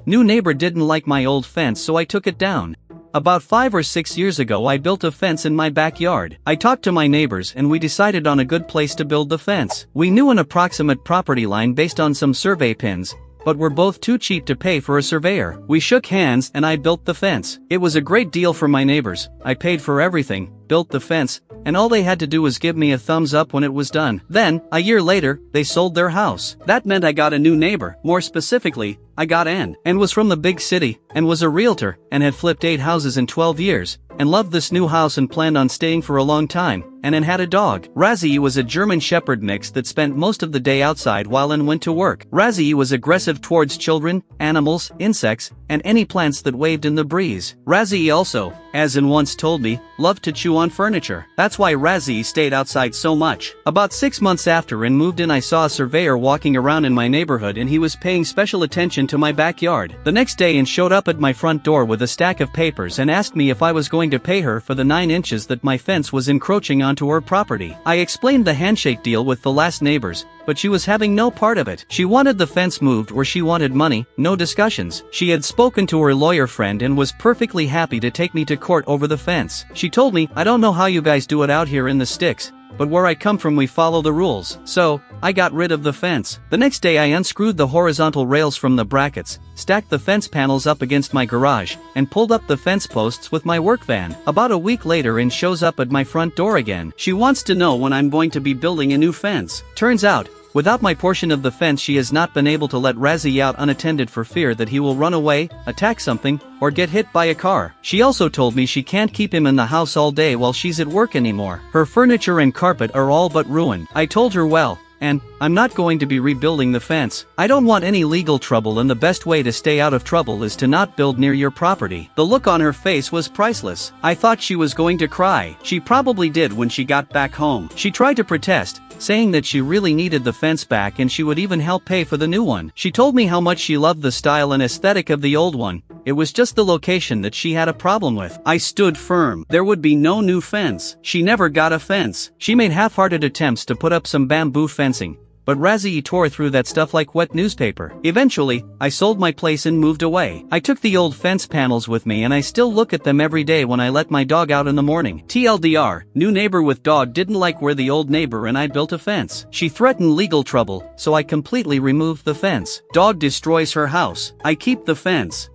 New neighbor didn't like my old fence, so I took it down. About 5 or 6 years ago I built a fence in my backyard. I talked to my neighbors and we decided on a good place to build the fence. We knew an approximate property line based on some survey pins, but were both too cheap to pay for a surveyor. We shook hands and I built the fence. It was a great deal for my neighbors. I paid for everything, built the fence, and all they had to do was give me a thumbs up when it was done. Then, a year later, they sold their house. That meant I got a new neighbor. More specifically, I got Ann, and was from the big city, and was a realtor, and had flipped 8 houses in 12 years, and loved this new house and planned on staying for a long time, and Ann had a dog. Razzie was a German Shepherd mix that spent most of the day outside while Ann went to work. Razzie was aggressive towards children, animals, insects, and any plants that waved in the breeze. Razzie also, as Ann once told me, loved to chew on furniture. That's why Razzie stayed outside so much. About 6 months after Ann moved in, I saw a surveyor walking around in my neighborhood and he was paying special attention to my backyard. The next day Ann showed up at my front door with a stack of papers and asked me if I was going to pay her for the 9 inches that my fence was encroaching onto her property. I explained the handshake deal with the last neighbors, but she was having no part of it. She wanted the fence moved or she wanted money, no discussions. She had spoken to her lawyer friend and was perfectly happy to take me to court over the fence. She told me, "I don't know how you guys do it out here in the sticks, but where I come from we follow the rules." So, I got rid of the fence. The next day I unscrewed the horizontal rails from the brackets, stacked the fence panels up against my garage, and pulled up the fence posts with my work van. About a week later Ann shows up at my front door again. She wants to know when I'm going to be building a new fence. Turns out, without my portion of the fence she has not been able to let Razzie out unattended for fear that he will run away, attack something, or get hit by a car. She also told me she can't keep him in the house all day while she's at work anymore. Her furniture and carpet are all but ruined. I told her, well, and I'm not going to be rebuilding the fence. I don't want any legal trouble and the best way to stay out of trouble is to not build near your property. The look on her face was priceless. I thought she was going to cry. She probably did when she got back home. She tried to protest, saying that she really needed the fence back and she would even help pay for the new one. She told me how much she loved the style and aesthetic of the old one. It was just the location that she had a problem with. I stood firm. There would be no new fence. She never got a fence. She made half-hearted attempts to put up some bamboo fencing, but Razzie tore through that stuff like wet newspaper. Eventually, I sold my place and moved away. I took the old fence panels with me and I still look at them every day when I let my dog out in the morning. TLDR, new neighbor with dog didn't like where the old neighbor and I built a fence. She threatened legal trouble, so I completely removed the fence. Dog destroys her house. I keep the fence.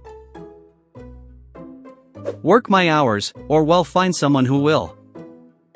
Work my hours, or well, find someone who will.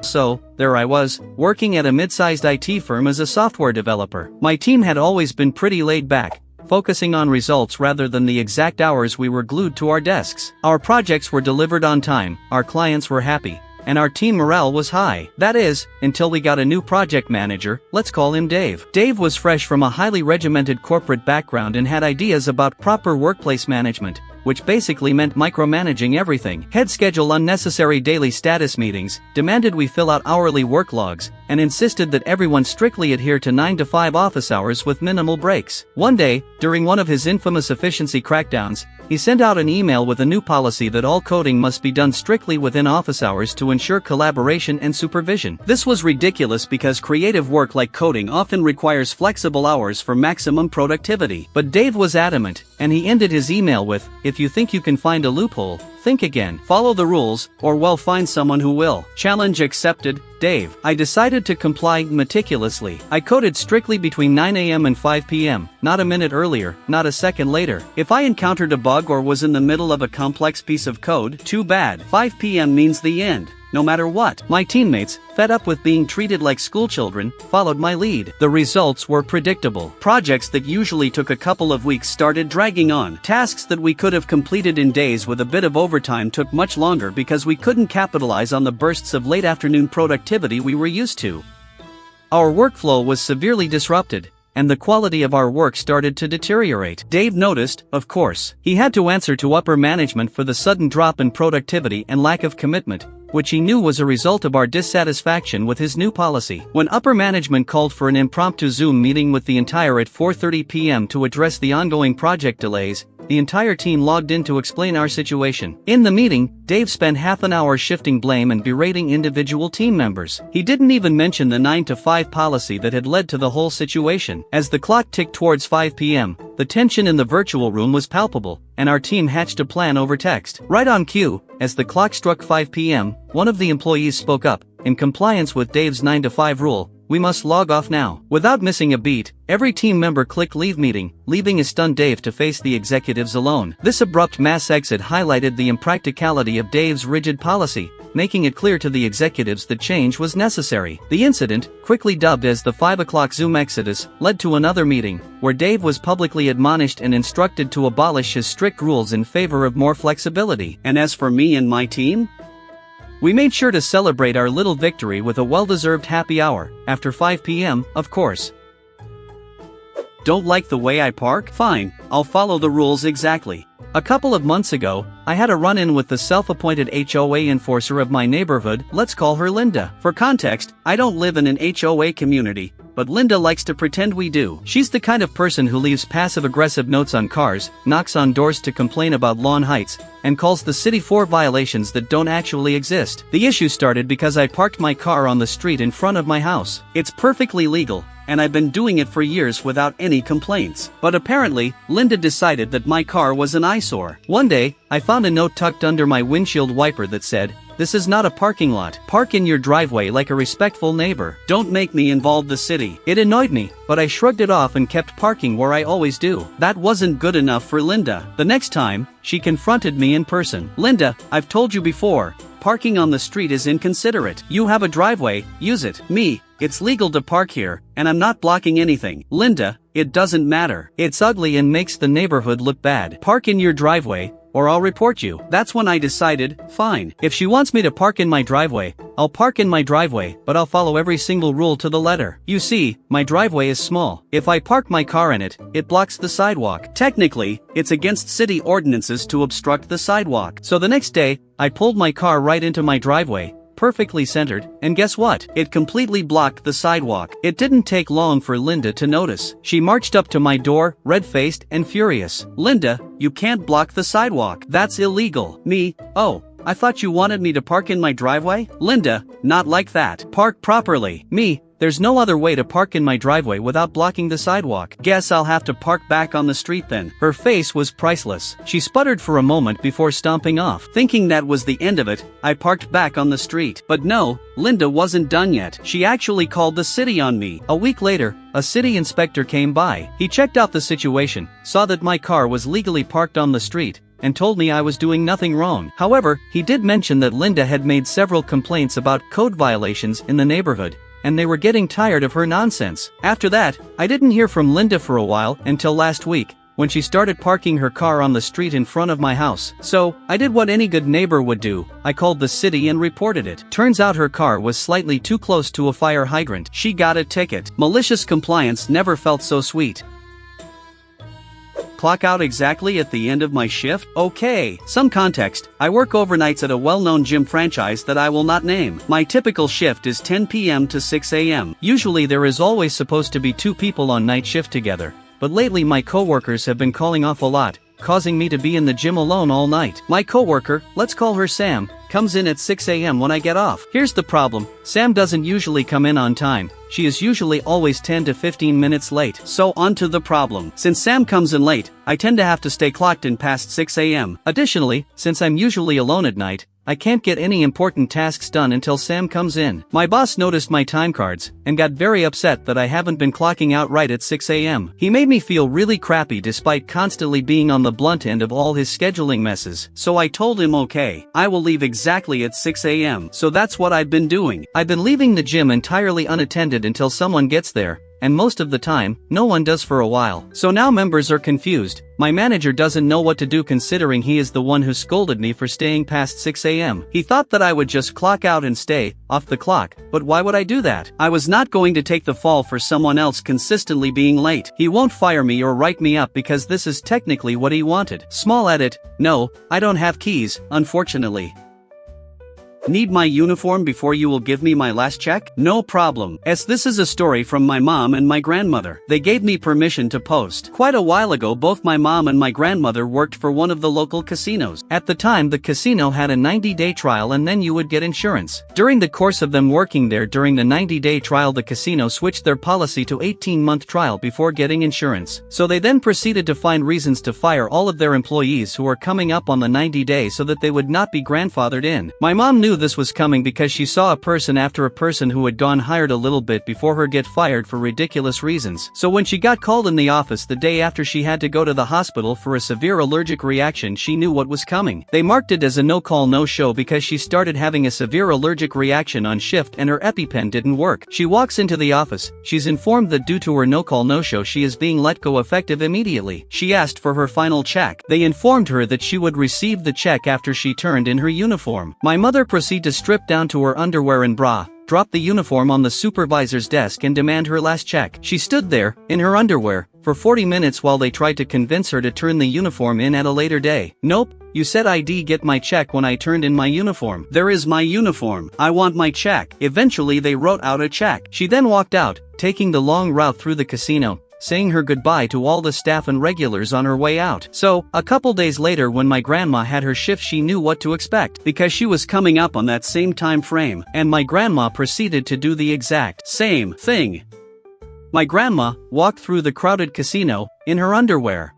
So, there I was, working at a mid-sized IT firm as a software developer. My team had always been pretty laid back, focusing on results rather than the exact hours we were glued to our desks. Our projects were delivered on time, our clients were happy, and our team morale was high. That is, until we got a new project manager, let's call him Dave. Dave was fresh from a highly regimented corporate background and had ideas about proper workplace management, which basically meant micromanaging everything. He'd schedule unnecessary daily status meetings, demanded we fill out hourly work logs, and insisted that everyone strictly adhere to 9 to 5 office hours with minimal breaks. One day, during one of his infamous efficiency crackdowns, he sent out an email with a new policy that all coding must be done strictly within office hours to ensure collaboration and supervision. This was ridiculous because creative work like coding often requires flexible hours for maximum productivity. But Dave was adamant, and he ended his email with, "If you think you can find a loophole, think again. Follow the rules, or well, find someone who will." Challenge accepted, Dave. I decided to comply meticulously. I coded strictly between 9 a.m. and 5 p.m., not a minute earlier, not a second later. If I encountered a bug or was in the middle of a complex piece of code, too bad. 5 p.m. means the end. No matter what. My teammates, fed up with being treated like schoolchildren, followed my lead. The results were predictable. Projects that usually took a couple of weeks started dragging on. Tasks that we could have completed in days with a bit of overtime took much longer because we couldn't capitalize on the bursts of late afternoon productivity we were used to. Our workflow was severely disrupted, and the quality of our work started to deteriorate. Dave noticed, of course. He had to answer to upper management for the sudden drop in productivity and lack of commitment, which he knew was a result of our dissatisfaction with his new policy. When upper management called for an impromptu Zoom meeting with the entire at 4:30 p.m. to address the ongoing project delays, the entire team logged in to explain our situation. In the meeting, Dave spent half an hour shifting blame and berating individual team members. He didn't even mention the 9 to 5 policy that had led to the whole situation. As the clock ticked towards 5 p.m., the tension in the virtual room was palpable, and our team hatched a plan over text. Right on cue, as the clock struck 5 p.m., one of the employees spoke up. In compliance with Dave's 9 to 5 rule, we must log off now. Without missing a beat, every team member clicked leave meeting, leaving a stunned Dave to face the executives alone. This abrupt mass exit highlighted the impracticality of Dave's rigid policy, making it clear to the executives that change was necessary. The incident, quickly dubbed as the 5 o'clock Zoom exodus, led to another meeting, where Dave was publicly admonished and instructed to abolish his strict rules in favor of more flexibility. And as for me and my team? We made sure to celebrate our little victory with a well-deserved happy hour, after 5 p.m., of course. Don't like the way I park? Fine, I'll follow the rules exactly. A couple of months ago, I had a run-in with the self-appointed HOA enforcer of my neighborhood. Let's call her Linda. For context, I don't live in an HOA community, but Linda likes to pretend we do. She's the kind of person who leaves passive-aggressive notes on cars, knocks on doors to complain about lawn heights, and calls the city for violations that don't actually exist. The issue started because I parked my car on the street in front of my house. It's perfectly legal, and I've been doing it for years without any complaints. But apparently, Linda decided that my car was an eyesore. One day, I found a note tucked under my windshield wiper that said, "This is not a parking lot. Park in your driveway like a respectful neighbor. Don't make me involve the city." It annoyed me, but I shrugged it off and kept parking where I always do. That wasn't good enough for Linda. The next time, she confronted me in person. "Linda, I've told you before, parking on the street is inconsiderate. You have a driveway, use it." "Me, it's legal to park here, and I'm not blocking anything." "Linda, it doesn't matter. It's ugly and makes the neighborhood look bad. Park in your driveway, or I'll report you." That's when I decided, fine. If she wants me to park in my driveway, I'll park in my driveway, but I'll follow every single rule to the letter. You see, my driveway is small. If I park my car in it, it blocks the sidewalk. Technically, it's against city ordinances to obstruct the sidewalk. So the next day, I pulled my car right into my driveway, perfectly centered, and guess what? It completely blocked the sidewalk. It didn't take long for Linda to notice. She marched up to my door, red-faced and furious. "Linda, you can't block the sidewalk. That's illegal." "Me? Oh, I thought you wanted me to park in my driveway?" "Linda, not like that. Park properly." "Me, there's no other way to park in my driveway without blocking the sidewalk." "Guess I'll have to park back on the street then." Her face was priceless. She sputtered for a moment before stomping off. Thinking that was the end of it, I parked back on the street. But no, Linda wasn't done yet. She actually called the city on me. A week later, a city inspector came by. He checked out the situation, saw that my car was legally parked on the street, and told me I was doing nothing wrong. However, he did mention that Linda had made several complaints about code violations in the neighborhood, and they were getting tired of her nonsense. After that, I didn't hear from Linda for a while until last week, when she started parking her car on the street in front of my house. So, I did what any good neighbor would do. I called the city and reported it. Turns out her car was slightly too close to a fire hydrant. She got a ticket. Malicious compliance never felt so sweet. Clock out exactly at the end of my shift? Okay. Some context, I work overnights at a well-known gym franchise that I will not name. My typical shift is 10 p.m. to 6 a.m. Usually there is always supposed to be 2 people on night shift together, but lately my coworkers have been calling off a lot, causing me to be in the gym alone all night. My coworker, let's call her Sam, comes in at 6 a.m. when I get off. Here's the problem, Sam doesn't usually come in on time. She is usually always 10 to 15 minutes late. So on to the problem. Since Sam comes in late, I tend to have to stay clocked in past 6 a.m. Additionally, since I'm usually alone at night, I can't get any important tasks done until Sam comes in. My boss noticed my time cards, and got very upset that I haven't been clocking out right at 6 a.m. He made me feel really crappy despite constantly being on the blunt end of all his scheduling messes. So I told him okay, I will leave exactly at 6 a.m. So that's what I've been doing. I've been leaving the gym entirely unattended until someone gets there, and most of the time, no one does for a while. So now members are confused. My manager doesn't know what to do considering he is the one who scolded me for staying past 6 a.m. He thought that I would just clock out and stay off the clock, but why would I do that? I was not going to take the fall for someone else consistently being late. He won't fire me or write me up because this is technically what he wanted. Small edit, no, I don't have keys, unfortunately. Need my uniform before you will give me my last check? No problem. This is a story from my mom and my grandmother. They gave me permission to post. Quite a while ago, both my mom and my grandmother worked for one of the local casinos. At the time, the casino had a 90-day trial and then you would get insurance. During the course of them working there during the 90-day trial, the casino switched their policy to 18-month trial before getting insurance. So they then proceeded to find reasons to fire all of their employees who were coming up on the 90 days so that they would not be grandfathered in. My mom knew this was coming because she saw a person after a person who had gone hired a little bit before her get fired for ridiculous reasons. So when she got called in the office the day after she had to go to the hospital for a severe allergic reaction, she knew what was coming. They marked it as a no-call no-show because she started having a severe allergic reaction on shift and her EpiPen didn't work. She walks into the office. She's informed that due to her no-call no-show she is being let go effective immediately. She asked for her final check. They informed her that she would receive the check after she turned in her uniform. My mother proceeded to strip down to her underwear and bra, drop the uniform on the supervisor's desk and demand her last check. She stood there, in her underwear, for 40 minutes while they tried to convince her to turn the uniform in at a later day. Nope, you said I'd get my check when I turned in my uniform. There is my uniform. I want my check. Eventually they wrote out a check. She then walked out, taking the long route through the casino, saying her goodbye to all the staff and regulars on her way out. So, a couple days later when my grandma had her shift, she knew what to expect because she was coming up on that same time frame, and my grandma proceeded to do the exact same thing. My grandma walked through the crowded casino in her underwear.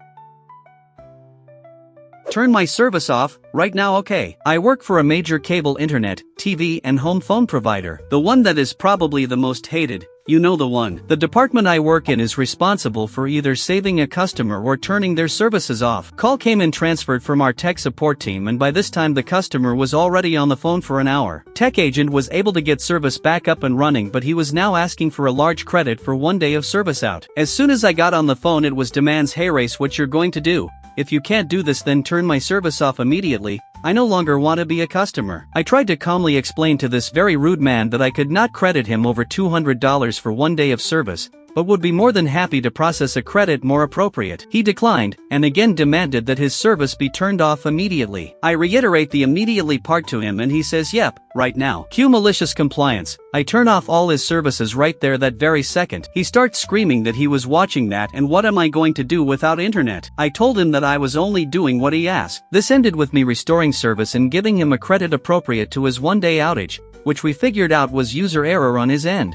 Turn my service off right now. Okay. I work for a major cable internet, TV and home phone provider. The one that is probably the most hated. You know the one. The department I work in is responsible for either saving a customer or turning their services off. Call came in transferred from our tech support team, and by this time the customer was already on the phone for an hour. Tech agent was able to get service back up and running, but he was now asking for a large credit for 1 day of service out. As soon as I got on the phone it was demands. Hey Race, what you're going to do? If you can't do this then turn my service off immediately. I no longer want to be a customer. I tried to calmly explain to this very rude man that I could not credit him over $200 for 1 day of service, but would be more than happy to process a credit more appropriate. He declined, and again demanded that his service be turned off immediately. I reiterate the immediately part to him and he says yep, right now. Cue malicious compliance. I turn off all his services right there that very second. He starts screaming that he was watching that and what am I going to do without internet? I told him that I was only doing what he asked. This ended with me restoring service and giving him a credit appropriate to his 1 day outage, which we figured out was user error on his end.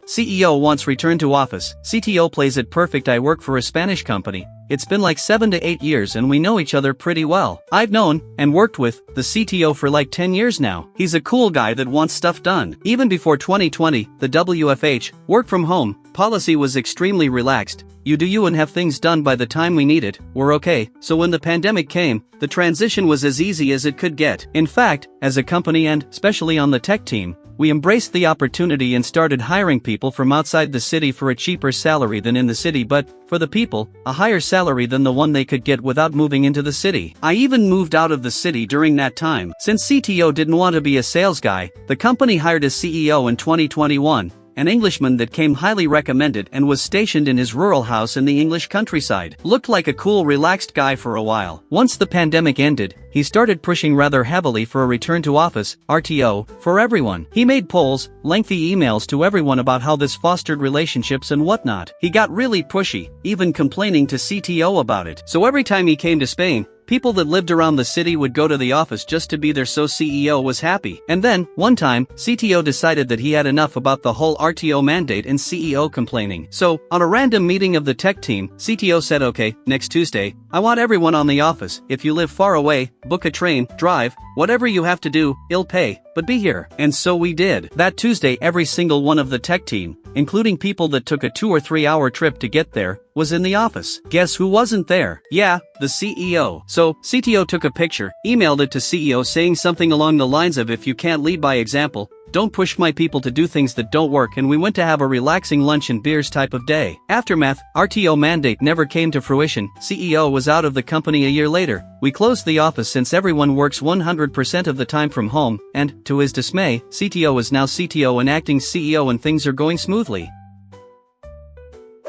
CEO wants return to office. CTO plays it perfect. I work for a Spanish company. It's been like 7 to 8 years and we know each other pretty well. I've known and worked with the CTO for like 10 years now. He's a cool guy that wants stuff done. Even before 2020, the WFH, work from home, policy was extremely relaxed. You do you and have things done by the time we need it. We're okay. So when the pandemic came, the transition was as easy as it could get. In fact, as a company and especially on the tech team, we embraced the opportunity and started hiring people from outside the city for a cheaper salary than in the city, but, for the people, a higher salary than the one they could get without moving into the city. I even moved out of the city during that time. Since CTO didn't want to be a sales guy, the company hired a CEO in 2021. An Englishman that came highly recommended and was stationed in his rural house in the English countryside. Looked like a cool, relaxed guy for a while. Once the pandemic ended, he started pushing rather heavily for a return to office, RTO, for everyone. He made polls, lengthy emails to everyone about how this fostered relationships and whatnot. He got really pushy, even complaining to CTO about it. So every time he came to Spain, people that lived around the city would go to the office just to be there so CEO was happy. And then, one time, CTO decided that he had enough about the whole RTO mandate and CEO complaining. So, on a random meeting of the tech team, CTO said okay, next Tuesday, I want everyone on the office. If you live far away, book a train, drive, whatever you have to do, I'll pay, but be here. And so we did. That Tuesday every single one of the tech team, including people that took a 2 or 3 hour trip to get there, was in the office. Guess who wasn't there? Yeah, the CEO. So, CTO took a picture, emailed it to CEO saying something along the lines of if you can't lead by example, don't push my people to do things that don't work, and we went to have a relaxing lunch and beers type of day. Aftermath, RTO mandate never came to fruition. CEO was out of the company a year later. We closed the office since everyone works 100% of the time from home, and, to his dismay, CTO is now CTO and acting CEO and things are going smoothly.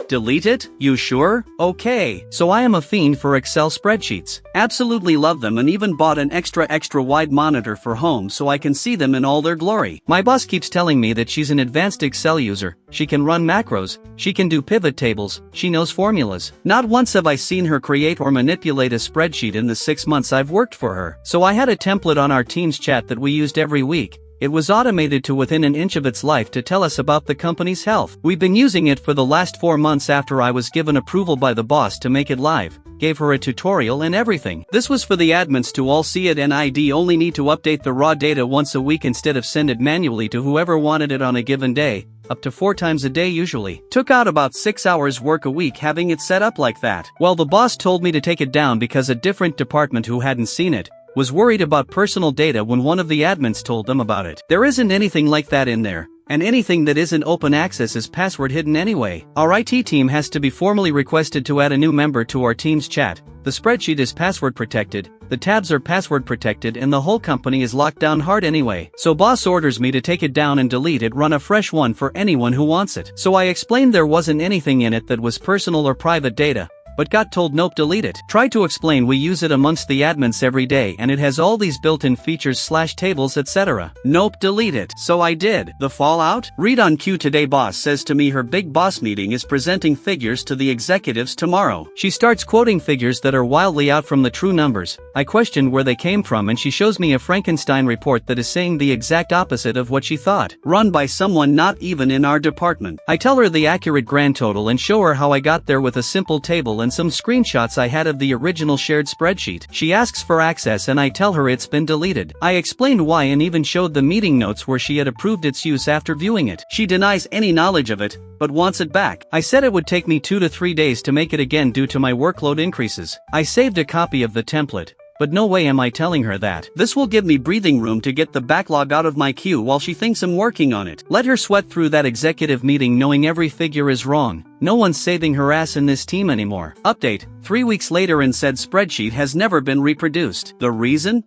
Delete it? You sure? Okay. So I am a fiend for Excel spreadsheets. Absolutely love them, and even bought an extra wide monitor for home so I can see them in all their glory. My boss keeps telling me that she's an advanced Excel user. She can run macros, she can do pivot tables, she knows formulas. Not once have I seen her create or manipulate a spreadsheet in the 6 months I've worked for her. So I had a template on our Teams chat that we used every week. It was automated to within an inch of its life to tell us about the company's health. We've been using it for the last 4 months after I was given approval by the boss to make it live. Gave her a tutorial and everything. This was for the admins to all see it, and I'd only need to update the raw data once a week instead of send it manually to whoever wanted it on a given day, up to 4 times a day usually. Took out about 6 hours work a week having it set up like that. Well, the boss told me to take it down because a different department who hadn't seen it was worried about personal data when one of the admins told them about it. There isn't anything like that in there, and anything that isn't open access is password hidden anyway. Our IT team has to be formally requested to add a new member to our Teams chat. The spreadsheet is password protected, the tabs are password protected, and the whole company is locked down hard anyway. So boss orders me to take it down and delete it, run a fresh one for anyone who wants it. So I explained there wasn't anything in it that was personal or private data, but got told nope, delete it. Tried to explain we use it amongst the admins every day and it has all these built-in features / tables etc. Nope, delete it. So I did. The fallout? Read on cue today. Boss says to me her big boss meeting is presenting figures to the executives tomorrow. She starts quoting figures that are wildly out from the true numbers. I questioned where they came from and she shows me a Frankenstein report that is saying the exact opposite of what she thought. Run by someone not even in our department. I tell her the accurate grand total and show her how I got there with a simple table and some screenshots I had of the original shared spreadsheet. She asks for access and I tell her it's been deleted. I explained why and even showed the meeting notes where she had approved its use after viewing it. She denies any knowledge of it, but wants it back. I said it would take me 2 to 3 days to make it again due to my workload increases. I saved a copy of the template, but no way am I telling her that. This will give me breathing room to get the backlog out of my queue while she thinks I'm working on it. Let her sweat through that executive meeting knowing every figure is wrong. No one's saving her ass in this team anymore. Update: 3 weeks later and said spreadsheet has never been reproduced. The reason?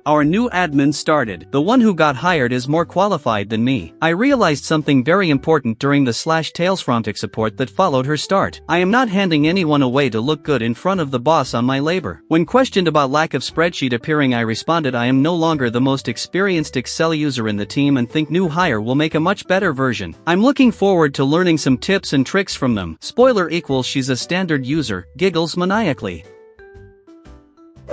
Our new admin started. The one who got hired is more qualified than me. I realized something very important during the /Tails frantic support that followed her start. I am not handing anyone away to look good in front of the boss on my labor. When questioned about lack of spreadsheet appearing, I responded I am no longer the most experienced Excel user in the team and think new hire will make a much better version. I'm looking forward to learning some tips and tricks from them. Spoiler equals she's a standard user, giggles maniacally.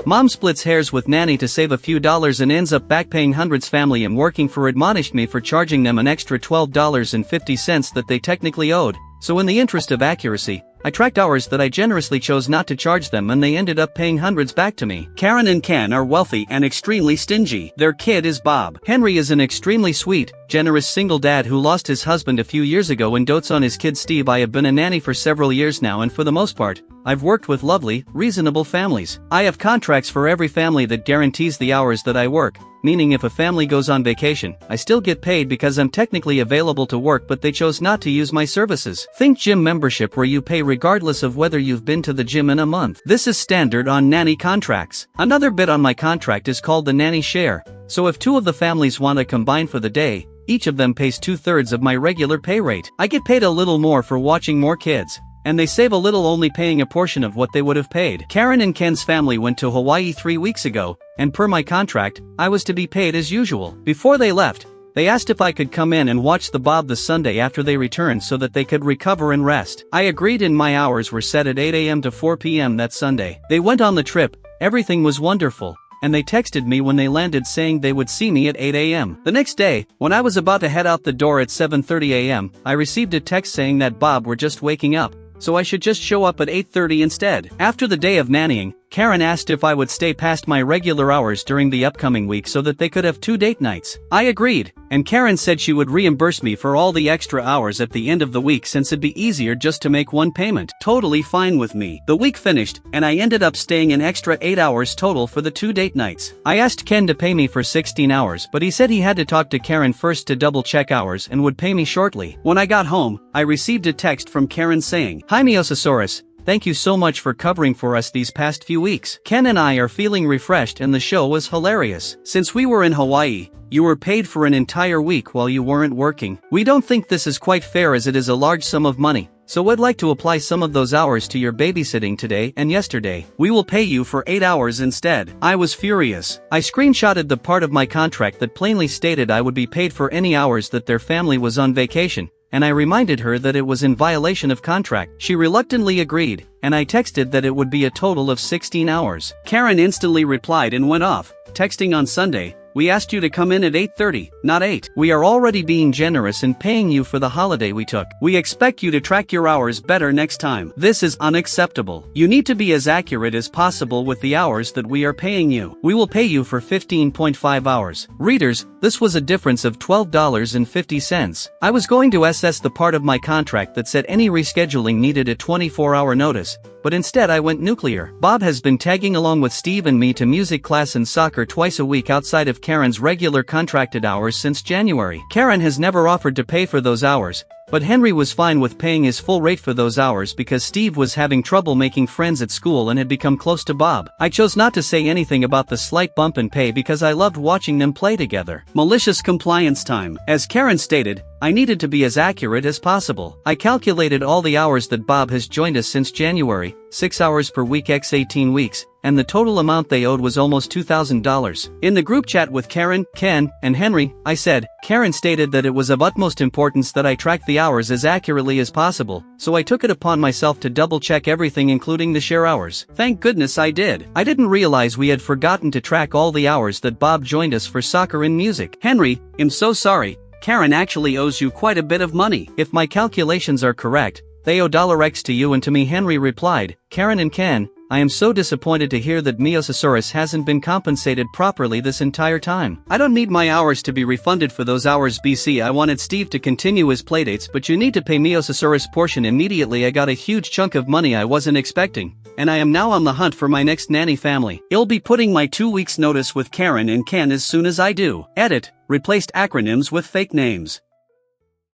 Mom splits hairs with nanny to save a few dollars and ends up backpaying hundreds. Family I'm working for admonished me for charging them an extra $12.50 that they technically owed, so in the interest of accuracy, I tracked hours that I generously chose not to charge them and they ended up paying hundreds back to me. Karen and Ken are wealthy and extremely stingy. Their kid is Bob. Henry is an extremely sweet, generous single dad who lost his husband a few years ago and dotes on his kid Steve. I have been a nanny for several years now and for the most part, I've worked with lovely, reasonable families. I have contracts for every family that guarantees the hours that I work, meaning if a family goes on vacation, I still get paid because I'm technically available to work, but they chose not to use my services. Think gym membership where you pay regardless of whether you've been to the gym in a month. This is standard on nanny contracts. Another bit on my contract is called the nanny share, so if 2 of the families want to combine for the day, each of them pays 2/3 of my regular pay rate. I get paid a little more for watching more kids, and they save a little only paying a portion of what they would have paid. Karen and Ken's family went to Hawaii 3 weeks ago, and per my contract, I was to be paid as usual. Before they left, they asked if I could come in and watch the Bob the Sunday after they returned so that they could recover and rest. I agreed and my hours were set at 8 a.m. to 4 p.m. that Sunday. They went on the trip, everything was wonderful, and they texted me when they landed saying they would see me at 8 a.m. The next day, when I was about to head out the door at 7:30 a.m., I received a text saying that Bob were just waking up, so I should just show up at 8:30 instead. After the day of nannying, Karen asked if I would stay past my regular hours during the upcoming week so that they could have 2 date nights. I agreed, and Karen said she would reimburse me for all the extra hours at the end of the week since it'd be easier just to make one payment. Totally fine with me. The week finished, and I ended up staying an extra 8 hours total for the 2 date nights. I asked Ken to pay me for 16 hours, but he said he had to talk to Karen first to double check hours and would pay me shortly. When I got home, I received a text from Karen saying, "Hi Meosasaurus, thank you so much for covering for us these past few weeks. Ken and I are feeling refreshed and the show was hilarious. Since we were in Hawaii, You were paid for an entire week while you weren't working. We don't think this is quite fair as it is a large sum of money. So I'd like to apply some of those hours to your babysitting today and yesterday. We will pay you for 8 hours instead. I was furious. I screenshotted the part of my contract that plainly stated I would be paid for any hours that their family was on vacation, and I reminded her that it was in violation of contract. She reluctantly agreed, and I texted that it would be a total of 16 hours. Karen instantly replied and went off, texting on Sunday, "We asked you to come in at 8:30, not 8. We are already being generous in paying you for the holiday we took. We expect you to track your hours better next time. This is unacceptable. You need to be as accurate as possible with the hours that we are paying you. We will pay you for 15.5 hours. Readers, this was a difference of $12.50. I was going to assess the part of my contract that said any rescheduling needed a 24-hour notice, but instead I went nuclear. Bob has been tagging along with Steve and me to music class and soccer twice a week outside of Karen's regular contracted hours since January. Karen has never offered to pay for those hours, but Henry was fine with paying his full rate for those hours because Steve was having trouble making friends at school and had become close to Bob. I chose not to say anything about the slight bump in pay because I loved watching them play together. Malicious compliance time. As Karen stated, I needed to be as accurate as possible. I calculated all the hours that Bob has joined us since January, 6 hours per week x 18 weeks, and the total amount they owed was almost $2,000. In the group chat with Karen, Ken, and Henry, I said, Karen stated that it was of utmost importance that I track the hours as accurately as possible, so I took it upon myself to double-check everything including the share hours. Thank goodness I did. I didn't realize we had forgotten to track all the hours that Bob joined us for soccer and music. Henry, I'm so sorry. Karen actually owes you quite a bit of money. If my calculations are correct, they owe $X to you and to me. Henry replied, Karen and Ken, I am so disappointed to hear that Miosasaurus hasn't been compensated properly this entire time. I don't need my hours to be refunded for those hours. BC, I wanted Steve to continue his playdates, but you need to pay Miosasaurus portion immediately. I got a huge chunk of money I wasn't expecting, and I am now on the hunt for my next nanny family. I'll be putting my 2 weeks notice with Karen and Ken as soon as I do. Edit, replaced acronyms with fake names.